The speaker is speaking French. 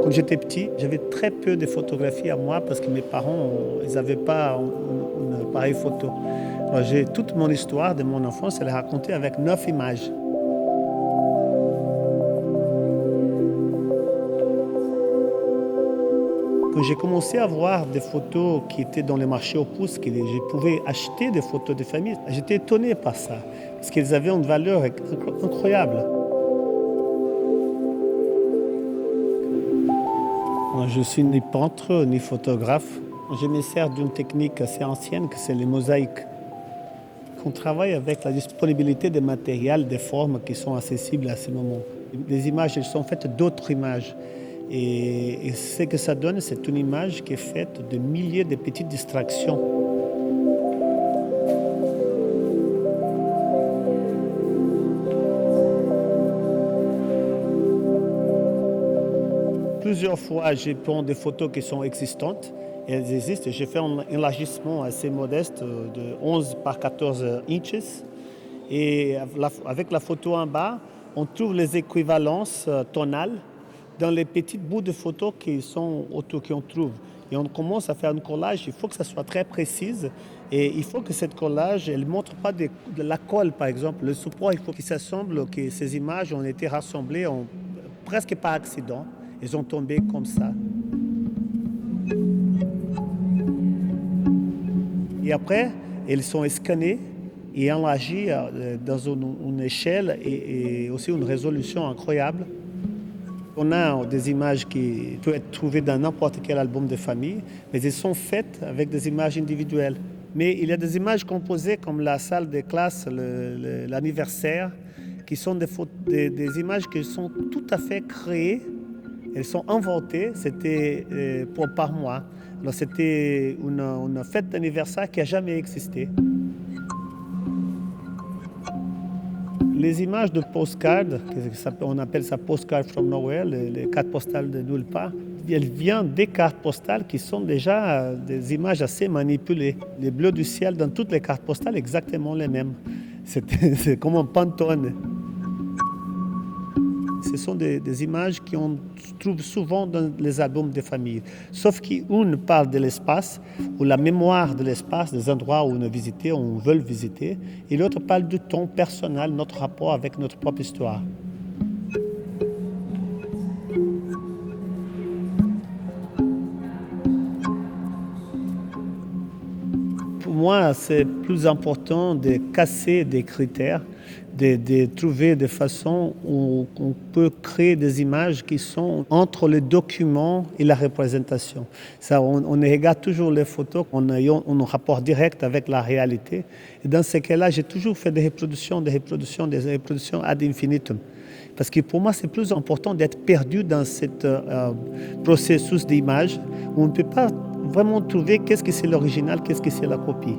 Quand j'étais petit, j'avais très peu de photographies à moi parce que mes parents, ils n'avaient pas un appareil photo. Alors, j'ai toute mon histoire de mon enfance, elle est racontée avec 9 images. Quand j'ai commencé à voir des photos qui étaient dans les marchés aux puces, que je pouvais acheter des photos de famille, j'étais étonné par ça, parce qu'elles avaient une valeur incroyable. Moi, je suis ni peintre ni photographe. Je me sers d'une technique assez ancienne, que c'est les mosaïques. On travaille avec la disponibilité des matériels, des formes qui sont accessibles à ce moment. Les images, elles sont faites d'autres images. Et ce que ça donne, c'est une image qui est faite de milliers de petites distractions. Plusieurs fois, j'ai pris des photos qui sont existantes. Elles existent. J'ai fait un élargissement assez modeste de 11 par 14 inches. Et avec la photo en bas, on trouve les équivalences tonales dans les petits bouts de photos qui sont autour, qu'on trouve. Et on commence à faire un collage. Il faut que ça soit très précise. Et il faut que cette collage, elle ne montre pas de la colle, par exemple. Le support, il faut qu'il s'assemble, que ces images ont été rassemblées presque par accident. Elles ont tombé comme ça. Et après, elles sont scannées et enlargies dans une échelle et aussi une résolution incroyable. On a des images qui peuvent être trouvées dans n'importe quel album de famille, mais elles sont faites avec des images individuelles. Mais il y a des images composées comme la salle de classe, l'anniversaire, qui sont des images qui sont tout à fait créées. Elles sont inventées, c'était par moi. Alors c'était une fête d'anniversaire qui n'a jamais existé. Les images de postcards, on appelle ça postcard from nowhere, les cartes postales de nulle part, elles viennent des cartes postales qui sont déjà des images assez manipulées. Les bleus du ciel dans toutes les cartes postales, exactement les mêmes. C'est comme un Pantone. Ce sont des images qu'on trouve souvent dans les albums de famille. Sauf qu'une parle de l'espace, ou la mémoire de l'espace, des endroits où on a visité, où on veut visiter, et l'autre parle du ton personnel, notre rapport avec notre propre histoire. Pour moi, c'est plus important de casser des critères, de trouver des façons où on peut créer des images qui sont entre le document et la représentation. Ça, on regarde toujours les photos en ayant un rapport direct avec la réalité. Et dans ce cas-là, j'ai toujours fait des reproductions ad infinitum. Parce que pour moi, c'est plus important d'être perdu dans ce processus d'image où on ne peut pas vraiment trouver qu'est-ce que c'est l'original, qu'est-ce que c'est la copie.